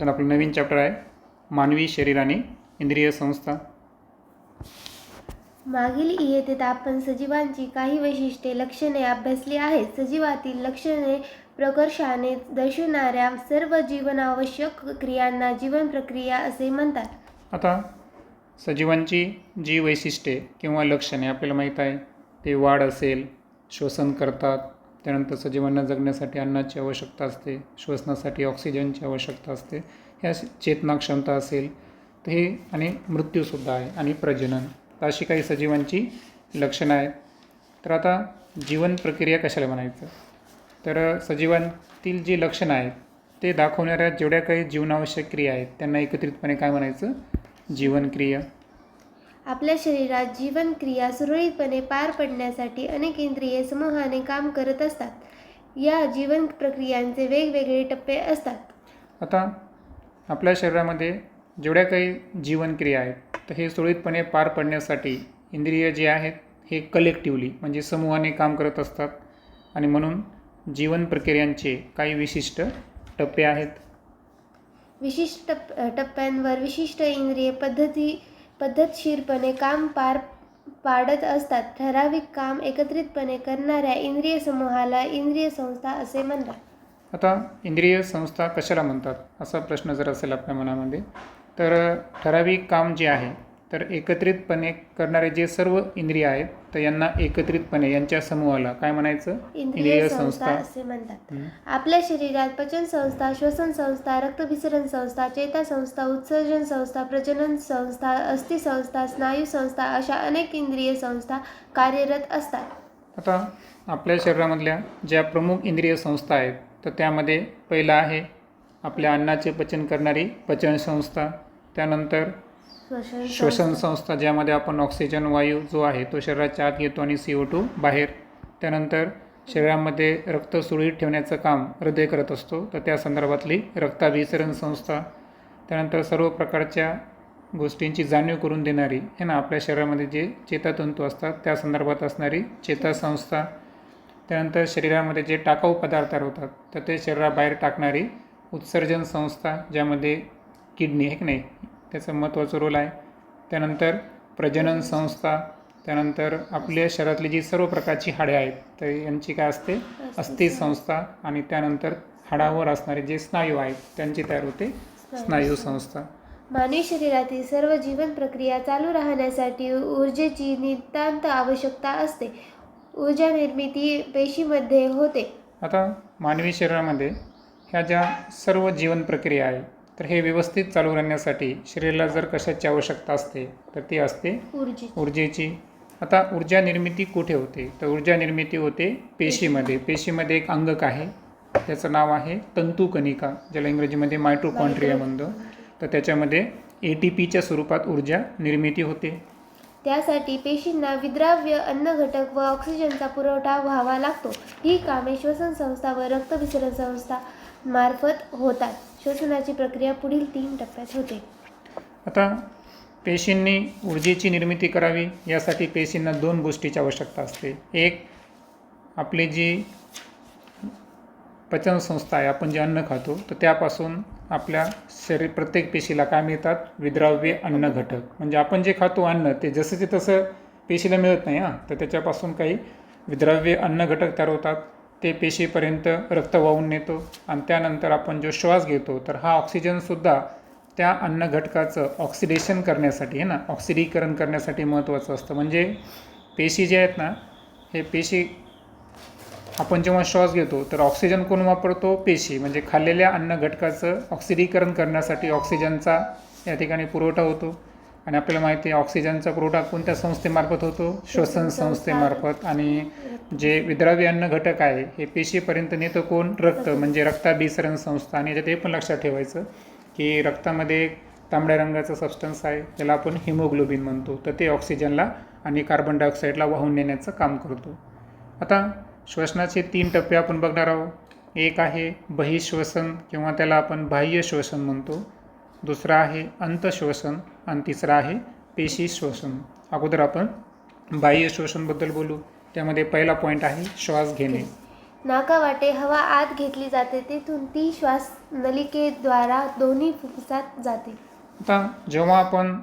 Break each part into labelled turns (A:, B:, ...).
A: तर आपलं नवीन चॅप्टर आहे मानवी शरीर आणि इंद्रिय संस्था.
B: मागील इयतेत आपण सजीवांची काही वैशिष्ट्ये लक्षणे अभ्यासली आहेत. सजीवातील लक्षणे प्रकर्षाने दर्शवणाऱ्या सर्व जीवनावश्यक क्रियांना जीवन प्रक्रिया असे म्हणतात.
A: आता सजीवांची जी वैशिष्ट्ये किंवा लक्षणे आपल्याला माहीत आहे ते वाढ असेल, श्वसन करतात, त्यानंतर सजीवांना जगण्यासाठी अन्नाची आवश्यकता असते, श्वसनासाठी ऑक्सिजनची आवश्यकता असते, ह्या चेतना क्षमता असेल तर हे आणि मृत्यूसुद्धा आहे आणि प्रजनन, तर अशी काही सजीवांची लक्षणं आहेत. तर आता जीवन प्रक्रिया कशाला म्हणायचं, तर सजीवांतील जी लक्षणं आहेत ते दाखवणाऱ्या जेवढ्या काही जीवनावश्यक क्रिया आहेत त्यांना एकत्रितपणे काय म्हणायचं, जीवनक्रिया.
B: आपल्या शरीरात जीवन क्रिया सुरळीतपणे पार पडण्यासाठी अनेक इंद्रिये समूहाने काम करत असतात. या जीवन प्रक्रियांचे वेगवेगळे टप्पे असतात.
A: आता आपल्या शरीरामध्ये जेवढ्या काही जीवनक्रिया आहेत तर हे सुरळीतपणे पार पडण्यासाठी इंद्रिय जे आहेत हे कलेक्टिवली म्हणजे समूहाने काम करत असतात आणि म्हणून जीवन प्रक्रियांचे काही विशिष्ट टप्पे आहेत.
B: विशिष्ट टप्प्यांवर विशिष्ट इंद्रिये पद्धतशीरपणे काम पार पाडत असतात. ठराविक काम एकत्रितपणे करणाऱ्या इंद्रिय समूहाला इंद्रिय संस्था असे म्हणतात.
A: आता इंद्रिय संस्था कशाला म्हणतात असा प्रश्न जर असेल आपल्या मनामध्ये, तर ठराविक काम जे आहे तर एकत्रितपणे करणारे जे सर्व इंद्रिय आहेत तर यांना एकत्रितपणे यांच्या समूहाला काय म्हणायचं,
B: इंद्रिय संस्था असे म्हणतात. आपल्या शरीरात पचन संस्था, श्वसन संस्था, रक्तभिसरण संस्था, चेता संस्था, उत्सर्जन संस्था, प्रजनन संस्था, अस्थि संस्था, स्नायू संस्था अशा अनेक इंद्रिय संस्था कार्यरत असतात.
A: आता आपल्या शरीरामधल्या ज्या प्रमुख इंद्रिय संस्था आहेत तर त्यामध्ये पहिला आहे आपल्या अन्नाचे पचन करणारी पचन संस्था, त्यानंतर श्वसन संस्था ज्यामध्ये आपण ऑक्सिजन वायू जो आहे तो शरीराच्या आत घेतो आणि CO2 बाहेर, त्यानंतर शरीरामध्ये रक्त सुरळीत ठेवण्याचं काम हृदय करत असतो तर त्या संदर्भातली रक्ताभिसरण संस्था, त्यानंतर सर्व प्रकारच्या गोष्टींची जाणीव करून देणारी है ना आपल्या शरीरामध्ये जे चेतातंतू असतात त्या संदर्भात असणारी चेता संस्था, त्यानंतर शरीरामध्ये जे टाकाऊ पदार्थ होतात तर ते शरीराबाहेर टाकणारी उत्सर्जन संस्था ज्यामध्ये किडनी आहे की नाही त्याचं महत्त्वाचं रोल आहे, त्यानंतर प्रजनन संस्था, त्यानंतर आपल्या शरीरातली जी सर्व प्रकारची हाडे आहेत तर यांची काय असते, अस्थि संस्था, आणि त्यानंतर हाडावर असणारे जे स्नायू आहेत त्यांची तयार होते स्नायू संस्था.
B: मानवी शरीरातील सर्व जीवन प्रक्रिया चालू राहण्यासाठी ऊर्जेची नितांत आवश्यकता असते. ऊर्जा निर्मिती पेशीमध्ये होते.
A: आता मानवी शरीरामध्ये ह्या ज्या सर्व जीवन प्रक्रिया आहे तर हे व्यवस्थित चालू राहण्यासाठी शरीराला जर कशाची आवश्यकता असते तर ती असते ऊर्जेची. आता ऊर्जा निर्मिती कुठे होते, तर ऊर्जा निर्मिती होते पेशीमध्ये. पेशीमध्ये एक अंगक आहे त्याचं नाव आहे तंतुकणिका, ज्याला इंग्रजीमध्ये मायटोकॉन्ड्रिया म्हणतो, तर त्याच्यामध्ये ATPच्या स्वरूपात ऊर्जा निर्मिती होते.
B: त्यासाठी पेशींना विद्राव्य, अन्न घटक व ऑक्सिजनचा पुरवठा व्हावा लागतो. ही कामे श्वसन संस्था व रक्तभिसरण संस्था मार्फत होतात. श्वसनाची प्रक्रिया पुढील 3 टप्प्यात होते.
A: आता पेशींनी ऊर्जेची निर्मिती करावी यासाठी पेशींना 2 गोष्टीची आवश्यकता असते. एक आपली जी पचन संस्था आहे, आपण जे अन्न खातो तर त्यापासून आपल्या शरीर प्रत्येक पेशीला काय मिळतात, विद्राव्य अन्न घटक, म्हणजे आपण जे खातो अन्न ते जसंचे तसं पेशीला मिळत नाही तर त्याच्यापासून काही विद्राव्य अन्न घटक तयार होतात, ते पेशीपर्यंत रक्त वाहून नेतो आणि त्यानंतर आपण जो श्वास घेतो तर हा ऑक्सिजनसुद्धा त्या अन्न घटकाचं ऑक्सिडेशन करण्यासाठी ऑक्सिडीकरण करण्यासाठी महत्त्वाचं असतं. म्हणजे पेशी जे आहेत ना, हे पेशी आपण जेव्हा श्वास घेतो तर ऑक्सिजन कोण वापरतो, पेशी, म्हणजे खाल्लेल्या अन्न घटकाचं ऑक्सिडीकरण करण्यासाठी ऑक्सिजनचा या ठिकाणी पुरवठा होतो. आणि आपल्याला माहिती आहे ऑक्सिजनचा पुरवठा कोणत्या संस्थेमार्फत होतो, श्वसन संस्थेमार्फत. आणि जे विद्राव्य अन्न घटक आहे हे पेशीपर्यंत नेतं कोण, रक्त, म्हणजे रक्ताभिसरण संस्था. आणि ते पण लक्षात ठेवायचं की रक्तामध्ये एक तांबड्या रंगाचं सबस्टन्स आहे ज्याला आपण हिमोग्लोबिन म्हणतो, तर ते ऑक्सिजनला आणि कार्बन डायऑक्साईडला वाहून नेण्याचं काम करतो. आता श्वसनाचे 3 टप्पे आपण बघणार आहोत. एक आहे बहिश्वसन किंवा त्याला आपण बाह्य श्वसन म्हणतो, दुसरा आहे अंतश्वसन आणि तिसरा आहे पेशी श्वसन. अगोदर आपण बाह्य श्वसनबद्दल बोलू. त्यामध्ये पहिला पॉईंट आहे श्वास घेणे.
B: नाकावाटे हवा आत घेतली जाते, तेथून ती श्वास नलिकेद्वारा दोन्ही फुफ्फुसात जाते.
A: आता जेव्हा आपण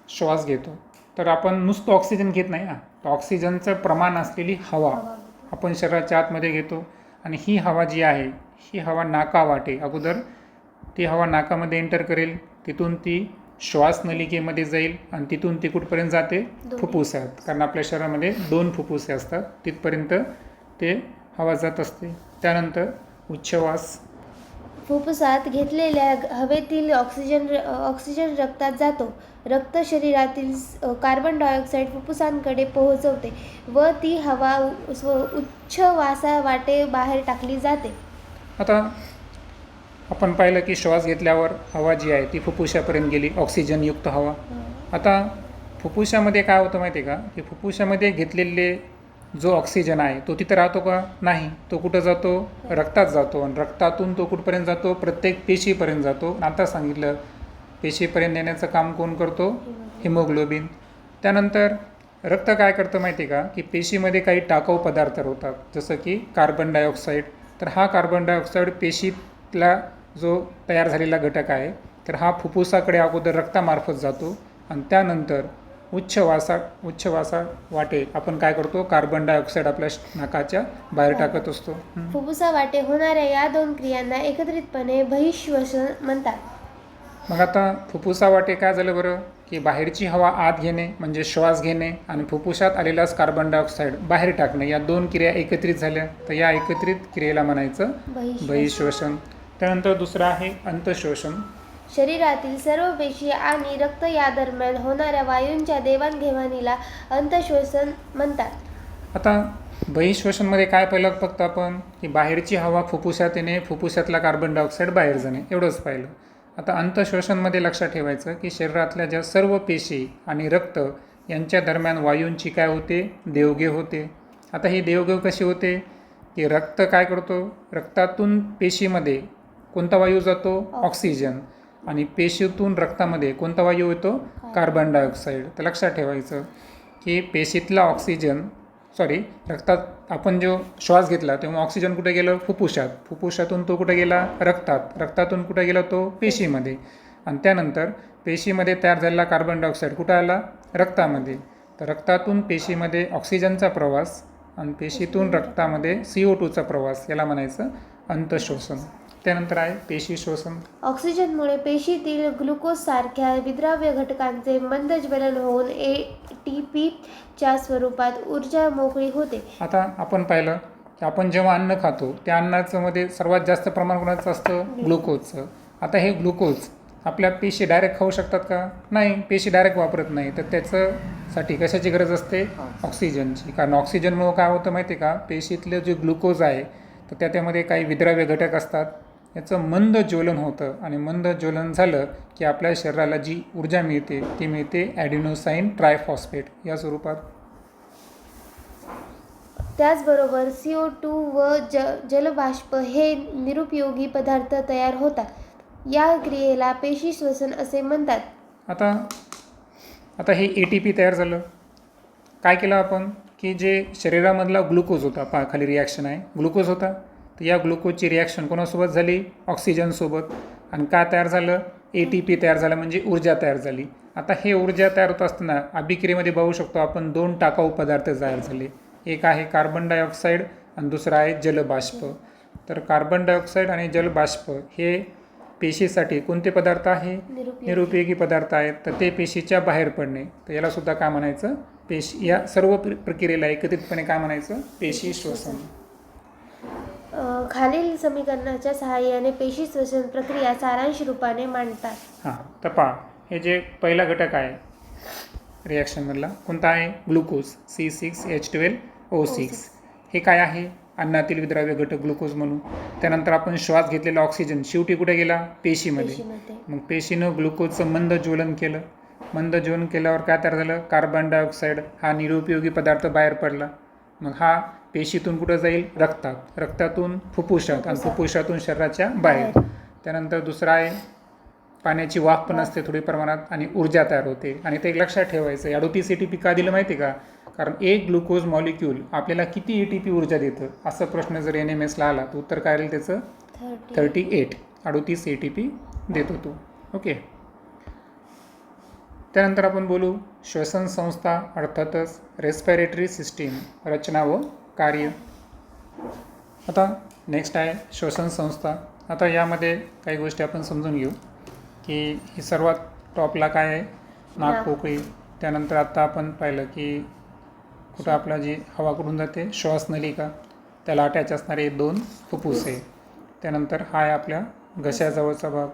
A: श्वास घेतो तर आपण नुसतं ऑक्सिजन घेत नाही ना, तर ऑक्सिजनचं प्रमाण असलेली हवा आपण शरीराच्या आतमध्ये घेतो आणि ही हवा जी आहे ही हवा नाकावाटे अगोदर ती हवा नाकामध्ये एंटर करेल, तिथून ती श्वास नलिकेमध्ये जाईल आणि तिथून ती कुठपर्यंत जाते, फुफ्फुसात. कारण आपल्या शरीरामध्ये 2 फुफ्फुसे असतात, तिथपर्यंत ते हवा जात असते. त्यानंतर उच्छ्वास.
B: फुफ्फुसात घेतलेल्या हवेतील ऑक्सिजन रक्तात जातो. रक्त शरीरातील कार्बन डायऑक्साईड फुफ्फुसांकडे पोहोचवते व ती हवा उच्छ्वासावाटे बाहेर टाकली जाते.
A: आता आपण पाहिलं की श्वास घेतल्यावर हवा जी आहे ती फुफ्फुसापर्यंत गेली, ऑक्सिजनयुक्त हवा. आता फुफ्फुसामध्ये काय होतं माहिती आहे का, की फुफ्फुसामध्ये घेतलेले जो ऑक्सिजन आहे तो तिथं राहतो का, नाही. तो कुठं जातो, रक्तात जातो आणि रक्तातून तो कुठपर्यंत जातो, प्रत्येक पेशीपर्यंत जातो. आता सांगितलं पेशीपर्यंत नेण्याचं काम कोण करतो, हिमोग्लोबिन. त्यानंतर रक्त काय करतं माहिती आहे का, की पेशीमध्ये काही टाकाऊ पदार्थ होतात, जसं की कार्बन डायऑक्साईड. तर हा कार्बन डायऑक्साईड पेशीतला जो तयार झालेला घटक आहे तर हा फुफ्फुसाकडे अगोदर रक्तामार्फत जातो आणि त्यानंतर उच्छ्वासा वाटे आपण काय करतो, कार्बन डायऑक्साईड आपल्या नाकाच्या बाहेर टाकत असतो.
B: फुफ्फुसावाटे होणाऱ्या या 2 क्रियांना एकत्रितपणे बहिःश्वसन म्हणतात.
A: मग आता फुफ्फुसावाटे काय झालं बरं, की बाहेरची हवा आत घेणे म्हणजे श्वास घेणे आणि फुफ्फुसात आलेलाच कार्बन डायऑक्साईड बाहेर टाकणे, या 2 क्रिया एकत्रित झाल्या, तर या एकत्रित क्रियेला म्हणायचं बहिःश्वसन. त्यानंतर दुसरं आहे अंतःश्वसन.
B: शरीरातील सर्व पेशी आणि रक्त या दरम्यान होणाऱ्या वायूंच्या देवाणघेवाणीला अंतःश्वसन म्हणतात.
A: आता बहिःश्वसनमध्ये काय पाहिलं फक्त आपण, की बाहेरची हवा फुफ्फुसात येणे, फुफ्फुसातला कार्बन डायऑक्साईड बाहेर जाणे, एवढंच पाहिलं. आता अंतःश्वसनमध्ये लक्षात ठेवायचं की शरीरातल्या ज्या सर्व पेशी आणि रक्त यांच्या दरम्यान वायूंची काय होते, देवघेव होते. आता ही देवघेव कशी होते, की रक्त काय करतो, रक्तातून पेशीमध्ये कोणता वायू जातो, ऑक्सिजन, आणि पेशीतून रक्तामध्ये कोणता वायू येतो, कार्बन डायऑक्साईड. तर लक्षात ठेवायचं की पेशीतला रक्तात आपण जो श्वास घेतला तेव्हा ऑक्सिजन कुठे गेलं, फुफ्फुसात. फुफ्फुसातून तो कुठे गेला, रक्तातून कुठे गेला, तो पेशीमध्ये. आणि त्यानंतर पेशीमध्ये तयार झालेला कार्बन डायऑक्साईड कुठं आला, रक्तामध्ये. तर रक्तातून पेशीमध्ये ऑक्सिजनचा प्रवास आणि पेशीतून रक्तामध्ये CO2चा प्रवास, याला म्हणायचं अंतःश्वसन. त्यानंतर आहे पेशी श्वसन.
B: ऑक्सिजनमुळे पेशीतील ग्लुकोज सारख्या विद्राव्य घटकांचे मंद ज्वलन होऊन ATP च्या स्वरूपात ऊर्जा मोकळी होते.
A: आता आपण पाहिलं की आपण जेव्हा अन्न खातो त्या अन्नाचं मध्ये सर्वात जास्त प्रमाण कोणाचं असतं, ग्लुकोजचं. आता हे ग्लुकोज आपल्या पेशी डायरेक्ट खाऊ शकतात का, नाही, पेशी डायरेक्ट वापरत नाही. तर त्याच्यासाठी कशाची गरज असते, ऑक्सिजनची. कारण ऑक्सिजनमुळं काय होतं माहिती आहे का, पेशीतले जे ग्लुकोज आहे तर त्यामध्ये काही विद्राव्य घटक असतात, याचं मंद ज्वलन होतं आणि मंद ज्वलन झालं की आपल्या शरीराला जी ऊर्जा मिळते ती मिळते ॲडिनोसाईन ट्रायफॉस्फेट या स्वरूपात.
B: त्याचबरोबर CO2 व जलबाष्प हे निरुपयोगी पदार्थ तयार होतात. या क्रियेला पेशी श्वसन असे म्हणतात.
A: आता हे ATP तयार झालं. काय केलं आपण, की जे शरीरामधला ग्लुकोज होता, खाली रिॲक्शन आहे, ग्लुकोज होता, तर या ग्लुकोजची रिॲक्शन कोणासोबत झाली, ऑक्सिजनसोबत. आणि काय तयार झालं, ATP तयार झालं, म्हणजे ऊर्जा तयार झाली. आता हे ऊर्जा तयार होत असताना अभिक्रियेमध्ये पाहू शकतो आपण 2 टाकाऊ पदार्थ तयार झाले. एक आहे कार्बन डायऑक्साईड आणि दुसरा आहे जलबाष्प. तर कार्बन डायऑक्साईड आणि जलबाष्प हे पेशीसाठी कोणते पदार्थ आहे, निरुपयोगी पदार्थ आहेत. तर ते पेशीच्या बाहेर पडणे, तर याला सुद्धा काय म्हणायचं, पेशी. या सर्व प्रक्रियेला एकत्रितपणे काय म्हणायचं, पेशी श्वसन.
B: खालील समीकरणाच्या सहाय्याने पेशी श्वसन प्रक्रिया सारांश रूपाने मांडतात.
A: हां, तर पहा, हे जे पहिला घटक आहे रिॲक्शनमधला कोणता आहे, ग्लुकोज C6H12O6. हे काय आहे, अन्नातील विद्राव्य घटक ग्लुकोज म्हणून. त्यानंतर आपण श्वास घेतलेला ऑक्सिजन शेवटी कुठे गेला, पेशीमध्ये. मग पेशीनं ग्लुकोजचं मंद ज्वलन केलं. मंद ज्वलन केल्यावर काय तयार झालं, कार्बन डायऑक्साईड हा निरुपयोगी पदार्थ बाहेर पडला. मग हा पेशीतून कुठं जाईल, रक्तातून फुफ्फुसात आणि फुफ्फुसातून शरीराच्या बाहेर. त्यानंतर दुसरा आहे पाण्याची वाफ पण असते थोडी प्रमाणात आणि ऊर्जा तयार होते. आणि ते एक लक्षात ठेवायचं, 38 ATP का दिलं माहिती आहे का? कारण एक ग्लुकोज मॉलिक्यूल आपल्याला किती ATP ऊर्जा देतं, असा प्रश्न जर NMSला आला तर उत्तर काय राहील त्याचं? 38 ATP देतो तो. ओके. त्यानंतर आपण बोलू श्वसन संस्था, अर्थातच रेस्पिरेटरी सिस्टीम, रचना व कार्य. आता नेक्स्ट आहे श्वसन संस्था. आता यामध्ये काही गोष्टी आपण समजून घेऊ की ही सर्वात टॉपला काय आहे? नाकपोकळी. त्यानंतर आता आपण पाहिलं की कुठं आपला जी हवा कुठून जाते? श्वासनलिका, त्याला अटॅच असणारे 2 फुफ्फुसे. त्यानंतर हा आहे आपल्या घशाजवळचा भाग.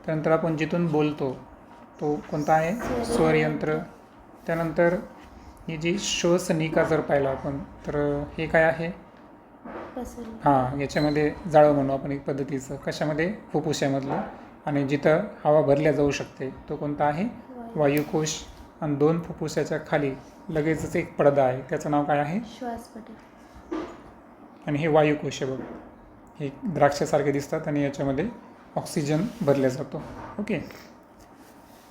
A: त्यानंतर आपण जिथून बोलतो तो कोणता आहे? स्वरयंत्र. त्यानंतर ही जी श्वसनिका जर पाहिलं आपण तर हे काय आहे? हां, याच्यामध्ये जाळं म्हणू आपण एक पद्धतीचं. कशामध्ये? फुफ्फुसामधलं. आणि जिथं हवा भरल्या जाऊ शकते तो कोणता आहे? वायुकोश. आणि 2 फुफ्फुसाच्या खाली लगेचच एक पडदा आहे, त्याचं नाव काय आहे?
B: श्वासपट्टी.
A: आणि हे वायुकोश आहे बघ, हे द्राक्षासारखे दिसतात आणि याच्यामध्ये ऑक्सिजन भरला जातो. ओके.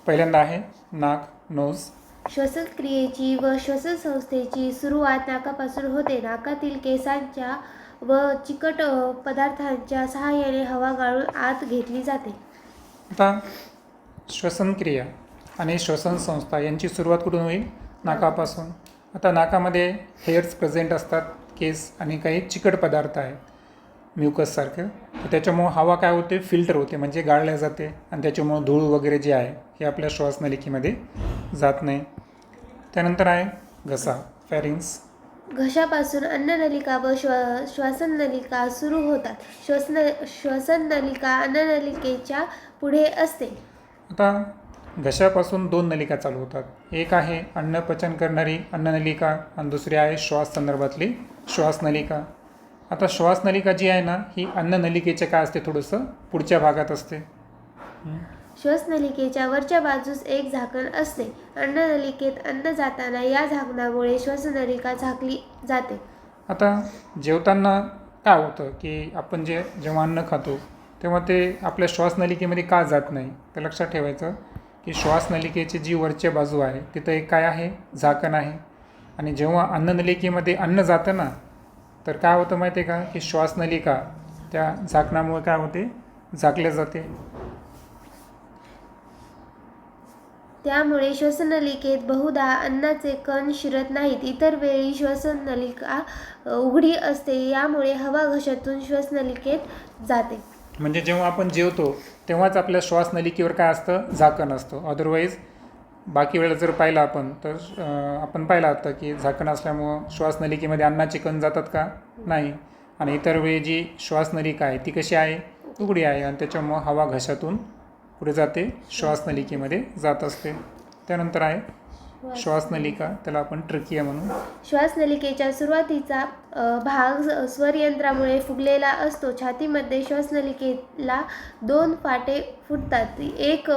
A: पहिल्यांदा आहे नाक, नोज.
B: श्वसन क्रियेची व श्वसन संस्थेची सुरुवात नाकापासून होते. नाकातील केसांच्या व चिकट पदार्थांच्या सहाय्याने हवा गाळून आत घेतली जाते.
A: आता श्वसन क्रिया आणि श्वसन संस्था यांची सुरुवात कुठून होईल? नाकापासून. आता नाकामध्ये हेअर्स प्रेझेंट असतात, केस आणि काही चिकट पदार्थ आहेत म्युकससारखं. तर त्याच्यामुळं हवा काय होते? फिल्टर होते, म्हणजे गाळल्या जाते. आणि त्याच्यामुळं धूळ वगैरे जे आहे हे आपल्या श्वासनलिकेमध्ये जात नाही. त्यानंतर आहे घसा, फॅरिंग्स.
B: घशापासून अन्ननलिका व श्वासनलिका सुरू होतात. श्वसननलिका अन्ननलिकेच्या पुढे असते.
A: आता घशापासून 2 नलिका चालू होतात. एक आहे अन्नपचन करणारी अन्ननलिका आणि दुसरी आहे श्वास संदर्भातली श्वासनलिका. आता श्वासनलिका जी आहे ना, ही अन्ननलिकेच्या काय असते? थोडंसं पुढच्या भागात असते.
B: श्वासनलिकेच्या वरच्या बाजूस एक झाकण असते. अन्ननलिकेत अन्न जाताना या झाकणामुळे श्वासनलिका झाकली जाते.
A: आता जेवताना काय होतं की आपण जेव्हा अन्न खातो तेव्हा ते आपल्या श्वासनलिकेमध्ये का जात नाही? तर लक्षात ठेवायचं की श्वासनलिकेची जी वरच्या बाजू आहे तिथं एक काय आहे? झाकण आहे. आणि जेव्हा अन्ननलिकेमध्ये अन्न जातं ना, तर काय होतं माहिती आहे का? की श्वासनलिका त्या झाकणामुळे काय होते? झाकल्या जाते.
B: त्यामुळे श्वसनलिकेत बहुधा अन्नाचे कण शिरत नाहीत. इतर वेळी श्वसननलिका उघडी असते, यामुळे हवा घशातून श्वासनलिकेत जाते.
A: म्हणजे जेव्हा आपण जेवतो तेव्हाच आपल्या श्वासनलिकेवर काय असतं? झाकण असतं. अदरवाईज बाकी वेळेला जर पाहिलं आपण तर आपण पाहिलं होतं की झाकण असल्यामुळं श्वासनलिकेमध्ये अन्नाचे कण जातात का? नाही. आणि इतर वेळी जी श्वासनलिका आहे ती कशी आहे? उघडी आहे. आणि त्याच्यामुळं हवा घशातून पुढे जाते, श्वासनलिकेमध्ये जात असते. त्यानंतर आहे श्वासनलिका, त्याला आपण ट्रकिया म्हणू.
B: श्वासनलिकेच्या सुरुवातीचा भाग स्वरयंत्रामुळे फुगलेला असतो. छातीमध्ये श्वासनलिकेला 2 फाटे फुटतात. एक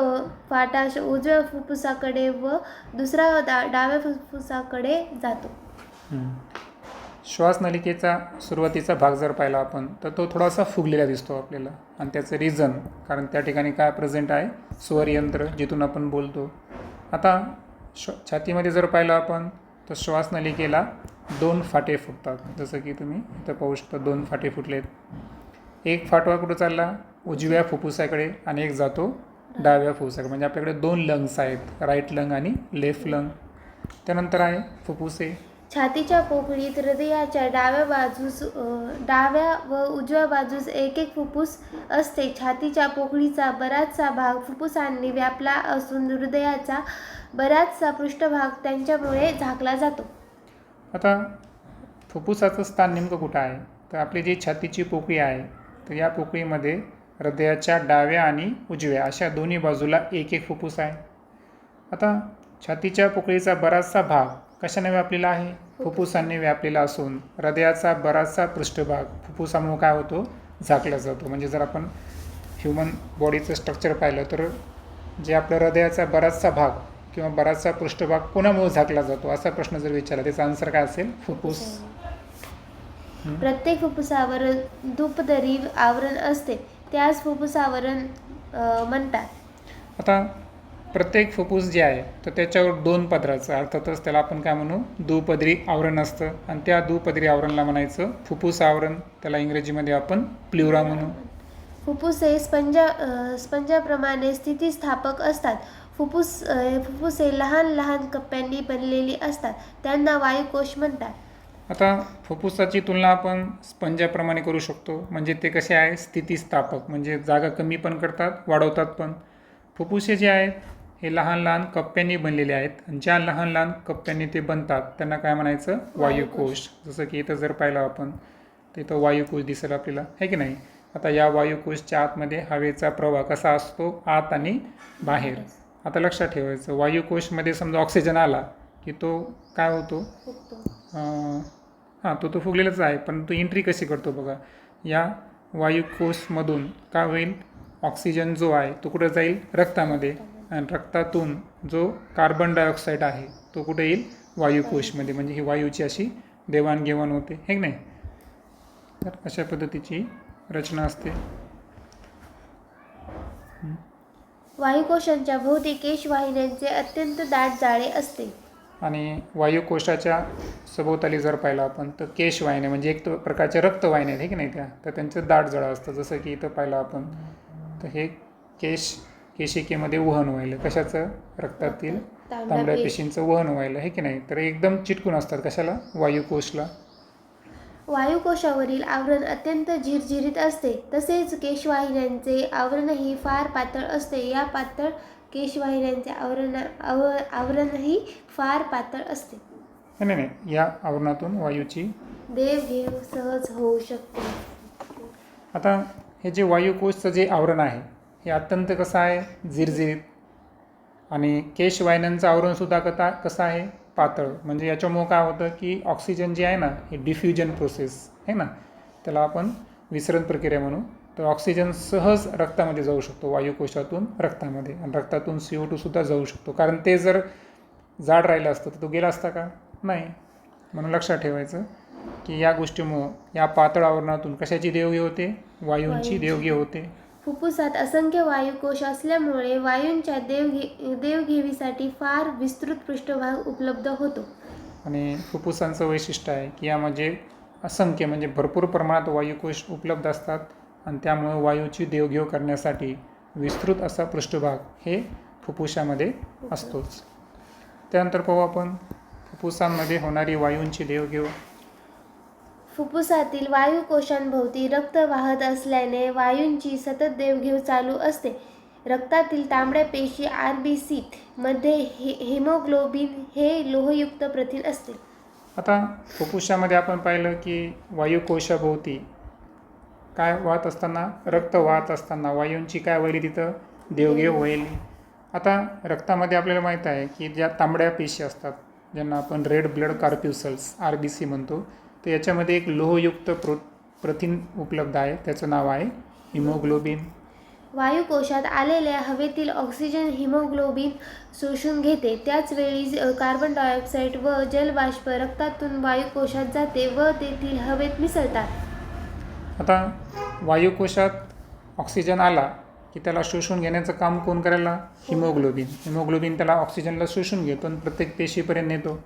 B: फाटा उजव्या फुफ्फुसाकडे व दुसरा डाव्या फुफ्फुसाकडे जातो.
A: श्वासनलिकेचा सुरुवातीचा भाग जर पाहिला आपण तर तो थोडासा फुगलेला दिसतो आपल्याला. आणि त्याचं रिझन, कारण त्या ठिकाणी काय प्रेझेंट आहे? स्वरयंत्र, जिथून आपण बोलतो. आता छातीमध्ये जर पाहिलं आपण तर श्वासनलिकेला 2 फाटे फुटतात. जसं की तुम्ही इथं पाहू शकता 2 फाटे फुटलेत. एक फाटवा कुठं चालला? उजव्या फुफ्फुसाकडे. आणि एक जातो डाव्या फुफ्फुसाकडे. म्हणजे आपल्याकडे 2 लंग्स आहेत, राईट लंग आणि लेफ्ट लंग. त्यानंतर आहे फुफ्फुसे.
B: छातीच्या पोकळीत हृदयाच्या डाव्या व उजव्या बाजूस एक फुफ्फुस असते. छातीच्या पोकळीचा बराचसा भाग फुफ्फुसांनी व्यापला असून हृदयाचा बराचसा पृष्ठभाग त्यांच्यामुळे झाकला जातो.
A: आता फुफ्फुसाचं स्थान नेमकं कुठं आहे? तर आपली जी छातीची पोकळी आहे तर या पोकळीमध्ये हृदयाच्या डाव्या आणि उजव्या अशा दोन्ही बाजूला एक फुफ्फुस आहे. आता छातीच्या पोकळीचा बराचसा भाग कशाने व्यापलेला आहे? फुफ्फुसांनी व्यापलेला असून हृदयाचा बराचसा पृष्ठभाग फुफ्फुसामुळे काय होतो? झाकला जातो. म्हणजे जर आपण ह्युमन बॉडीचं स्ट्रक्चर पाहिलं तर जे आपल्या हृदयाचा बराचसा भाग किंवा बराचसा पृष्ठभाग कोणामुळे झाकला जातो असा प्रश्न जर विचारला, त्याचा आन्सर काय असेल? फुफ्फुस.
B: प्रत्येक फुफ्फुसावर धूपदरी आवरण असते, त्यास फुफ्फुसावरण म्हणतात.
A: आता प्रत्येक फुफ्फुस जे आहे तर त्याच्यावर 2 पदराचं, अर्थातच त्याला आपण काय म्हणू, दुपदरी आवरण असतं आणि त्या दुपदरी आवरणला म्हणायचं फुफ्फुस आवरण, त्याला इंग्रजीमध्ये आपण प्ल्युरा म्हणू.
B: फुफ्फुस हे स्पंजाप्रमाणे स्थितिस्थापक असतात. फुफ्फुसे लहान लहान कप्प्यांनी बनलेली असतात, त्यांना वायुकोश म्हणतात.
A: आता फुफ्फुसाची तुलना आपण स्पंजाप्रमाणे करू शकतो, म्हणजे ते कसे आहे, स्थितिस्थापक, म्हणजे जागा कमी पण करतात, वाढवतात पण. फुफ्फुसे जे आहेत हे लहान लहान कप्प्यांनी बनलेले आहेत आणि ज्या लहान लहान कप्प्यांनी ते बनतात त्यांना काय म्हणायचं, वायुकोश. जसं की इथं जर पाहिलं आपण तर इथं वायुकोश दिसेल आपल्याला, आहे की नाही. आता या वायुकोशच्या आतमध्ये हवेचा प्रवाह कसा असतो, आत आणि बाहेर. आता लक्षात ठेवायचं, वायुकोशमध्ये समजा ऑक्सिजन आला की तो काय होतो, हां तो फुगलेलाच आहे, पण तो एंट्री कशी करतो बघा, या वायुकोशमधून काय होईल, ऑक्सिजन जो आहे तो कुठं जाईल, रक्तामध्ये, आणि रक्तातून जो कार्बन डायऑक्साईड आहे तो कुठे येईल, वायुकोशमध्ये. म्हणजे ही वायूची अशी देवाणघेवाण होते, हे की नाही. तर अशा पद्धतीची रचना असते.
B: वायुकोशांच्या भोवती केशवाहिन्यांचे अत्यंत दाट जाळे असते.
A: आणि वायुकोशाच्या सभोवताली जर पाहिलं आपण तर केशवाहिन्या म्हणजे एक प्रकारच्या रक्तवाहिन्या आहेत, हे की नाही, त्या तर त्यांचं दाट जाळं असतं. जसं की इथं पाहिलं आपण तर हे केशिकेमध्ये वहन व्हायलं, कशाचं, रक्तातील तांबड्या पेशींचं वहन व्हायलं, हे की नाही. तर एकदम चिटकून असतात कशाला, वायुकोशला.
B: वायुकोशावरील आवरण अत्यंत झिरझिरीत असते. तसेच केशवाहिन्यांचे आवरणही फार पातळ असते. या पातळ केशवाहिन्यांचे आवरणही फार पातळ असते.
A: नाही, या आवरणातून वायूची
B: देवघेव सहज होऊ शकते.
A: आता हे जे वायुकोशचं जे आवरण आहे हे अत्यंत कसं आहे, झिरझिरीत. आणि केशवाहिन्यांचं आवरणसुद्धा कसं आहे, पातळ. म्हणजे याच्यामुळं काय होतं की ऑक्सिजन जे आहे ना, हे डिफ्युजन प्रोसेस आहे ना, त्याला आपण विसरण प्रक्रिया म्हणू. तर ऑक्सिजन सहज रक्तामध्ये जाऊ शकतो, वायुकोशातून रक्तामध्ये, आणि रक्तातून CO2 सुद्धा जाऊ शकतो. कारण ते जर जाड राहिलं असतं तर तो गेला असता का, नाही. म्हणून लक्षात ठेवायचं की या गोष्टीमुळं या पातळ आवरणातून कशाची देवघेव होते, वायूंची देवघेव होते.
B: फुफ्फुसात असंख्य वायुकोश असल्यामुळे वायूंच्या देवघेवीसाठी फार विस्तृत पृष्ठभाग उपलब्ध होतो.
A: आणि फुफ्फुसांचं वैशिष्ट्य आहे की यामध्ये असंख्य म्हणजे भरपूर प्रमाणात वायुकोश उपलब्ध असतात आणि त्यामुळे वायूची देवघेव करण्यासाठी विस्तृत असा पृष्ठभाग हे फुफ्फुसामध्ये असतोच. त्यानंतर पाहू आपण फुफ्फुसांमध्ये होणारी वायूंची देवघेव.
B: फुफ्फुसातील वायुकोशांभोवती रक्त वाहत असल्याने वायूंची सतत देवघेव चालू असते. रक्तातील तांबड्या पेशी RBC मध्ये हिमोग्लोबिन हे लोहयुक्त प्रथिन असते.
A: आता फुफ्फुसामध्ये आपण पाहिलं की वायुकोशाभोवती काय वाहत असताना, रक्त वाहत असताना वायूंची काय व्हायली, तिथं देवघेव व्हायली. आता रक्तामध्ये आपल्याला माहीत आहे की ज्या तांबड्या पेशी असतात ज्यांना आपण रेड ब्लड कॉर्प्युसल्स RBC म्हणतो, तर याच्यामध्ये एक लोहयुक्त प्रथिन उपलब्ध आहे, त्याचं नाव आहे हिमोग्लोबिन.
B: वायुकोशात आलेल्या हवेतील ऑक्सिजन हिमोग्लोबिन शोषून घेते. त्याचवेळी कार्बन डायऑक्साईड व जलबाष्प रक्तातून वायुकोशात जाते व तेथील हवेत मिसळतात.
A: आता वायुकोशात ऑक्सिजन आला की त्याला शोषून घेण्याचं काम कोण करायला, हिमोग्लोबिन त्याला ऑक्सिजनला शोषून घेतो आणि प्रत्येक पेशीपर्यंत नेतो.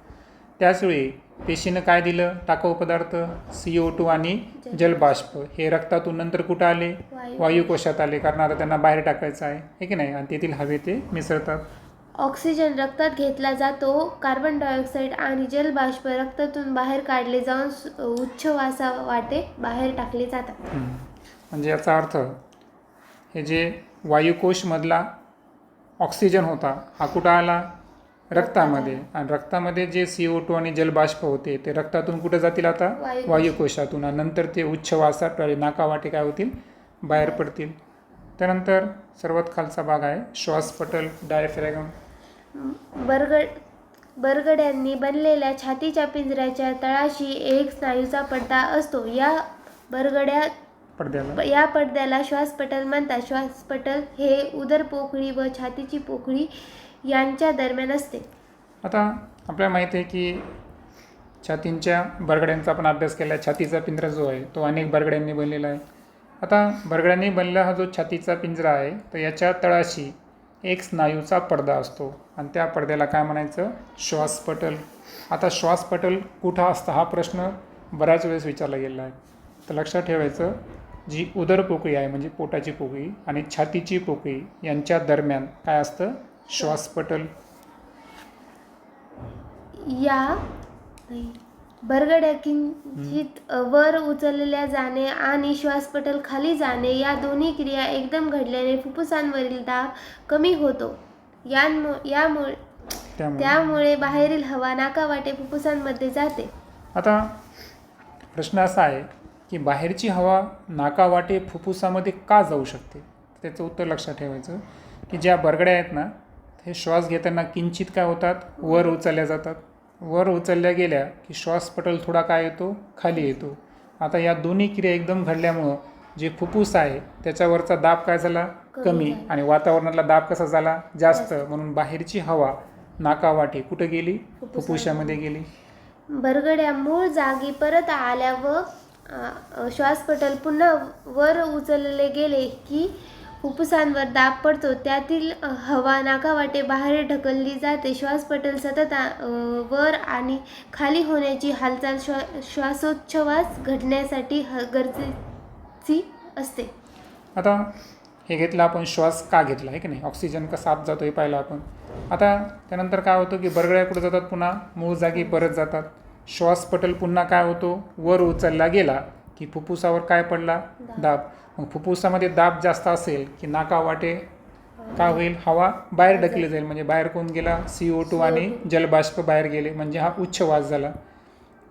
A: त्याचवेळी पेशीनं काय दिलं, टाकाऊ पदार्थ CO2 आणि जलबाष्प हे रक्तातून नंतर कुठं आले, वायुकोशात आले, कारण आता त्यांना बाहेर टाकायचं आहे, हे की नाही, आणि तेथील हवे ते मिसळतात.
B: ऑक्सिजन रक्तात घेतला जातो. कार्बन डायऑक्साईड आणि जलबाष्प रक्तातून बाहेर काढले जाऊन उच्छ्वासावाटे बाहेर टाकले जातात.
A: म्हणजे याचा अर्थ हे जे वायुकोशमधला ऑक्सिजन होता हा कुठं आला, रक्तामध्ये, आणि रक्तामध्ये जे CO2 आणि जलबाष्प होते ते रक्तातून कुठे जातील, आता वायुकोशातून, आणि नंतर ते उच्छ्वासात नाकावाटे काय होतील, बाहेर पडतील. त्यानंतर सर्वात खालचा भाग आहे श्वासपटल, डायफ्रॅगम.
B: बरगड्यांनी बनलेल्या छातीच्या पिंजऱ्याच्या तळाशी एक स्नायूचा पडदा असतो. या पडद्याला श्वासपटल म्हणतात. श्वासपटल हे उदरपोकळी व छातीची पोकळी यांच्या दरम्यान असते.
A: आता आपल्याला माहिती आहे की छातींच्या बरगड्यांचा आपण अभ्यास केला आहे. छातीचा पिंजरा जो आहे तो अनेक बरगड्यांनी बनलेला आहे. आता बरगड्यांनी बनलेला हा जो छातीचा पिंजरा आहे तर याच्या तळाशी एक स्नायूचा पडदा असतो आणि त्या पडद्याला काय म्हणायचं? श्वासपटल. आता श्वासपटल कुठं असतं हा प्रश्न बऱ्याच वेळेस विचारला गेला आहे. तर लक्षात ठेवायचं, जी उदरपोकळी आहे म्हणजे पोटाची पोकळी आणि छातीची पोकळी यांच्या दरम्यान काय असतं? श्वासपटल.
B: या बरगड्या किंचित वर उचलल्या जाणे आणि श्वासपटल खाली जाणे या दोन्ही क्रिया एकदम घडल्याने फुफ्फुसांवरील दाब कमी होतो. त्यामुळे बाहेरील हवा नाकावाटे फुफ्फुसांमध्ये जाते.
A: आता प्रश्न असा आहे की बाहेरची हवा नाकावाटे फुफ्फुसामध्ये का जाऊ शकते? त्याचं उत्तर लक्षात ठेवायचं की ज्या बरगड्या आहेत ना, हे श्वास घेताना किंचित काय होतात? वर उचलल्या जातात. वर उचलल्या गेल्या की श्वासपटल थोडा काय येतो? खाली येतो. आता या दोन्ही क्रिया एकदम घडल्यामुळं जे फुफ्फुस आहे त्याच्यावरचा दाब काय झाला? कमी. आणि वातावरणातला दाब कसा झाला? जास्त. म्हणून बाहेरची हवा नाकावाटे कुठं गेली? फुफ्फुसामध्ये गेली.
B: बरगड्या मूळ जागी परत आल्या व श्वासपटल पुन्हा वर उचलले गेले की फुफ्फुसांवर दाब पडतो. त्यातील हवा नाकावाटे बाहेर ढकलली जाते. श्वासपटल सतत वर आणि खाली होण्याची हालचाल श्वासोच्छवास घडण्यासाठी गरजेची असते.
A: आता हे घेतलं आपण, श्वास का घेतला आहे की नाही? ऑक्सिजन कसा आत जातो हे पाहिलं आपण. आता त्यानंतर काय होतं की बरगड्या कुठे जातात? पुन्हा मूळ जागी परत जातात. श्वासपटल पुन्हा काय होतो? वर उचलला गेला की फुफ्फुसावर काय पडला? दाब. मग फुफ्फुसामध्ये दाब जास्त असेल की नाकावाटे काय होईल? हवा बाहेर ढकलली जाईल. म्हणजे बाहेर कोण गेला? CO2 आणि जलबाष्प बाहेर गेले. म्हणजे हा उच्छवास झाला.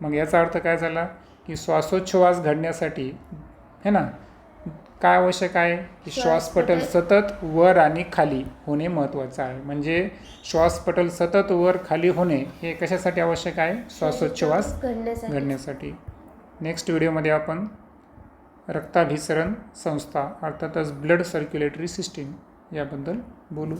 A: मग याचा अर्थ काय झाला की श्वासोच्छवास घडण्यासाठी है ना काय आवश्यक आहे की श्वासपटल सतत वर आणि खाली होणे महत्त्वाचं आहे. म्हणजे श्वासपटल सतत वर खाली होणे हे कशासाठी आवश्यक आहे? श्वासोच्छवास घडण्यासाठी. नेक्स्ट व्हिडिओमध्ये आपण रक्ताभिसरण संस्था अर्थातच ब्लड सर्क्युलेटरी सिस्टीम याबद्दल बोलू.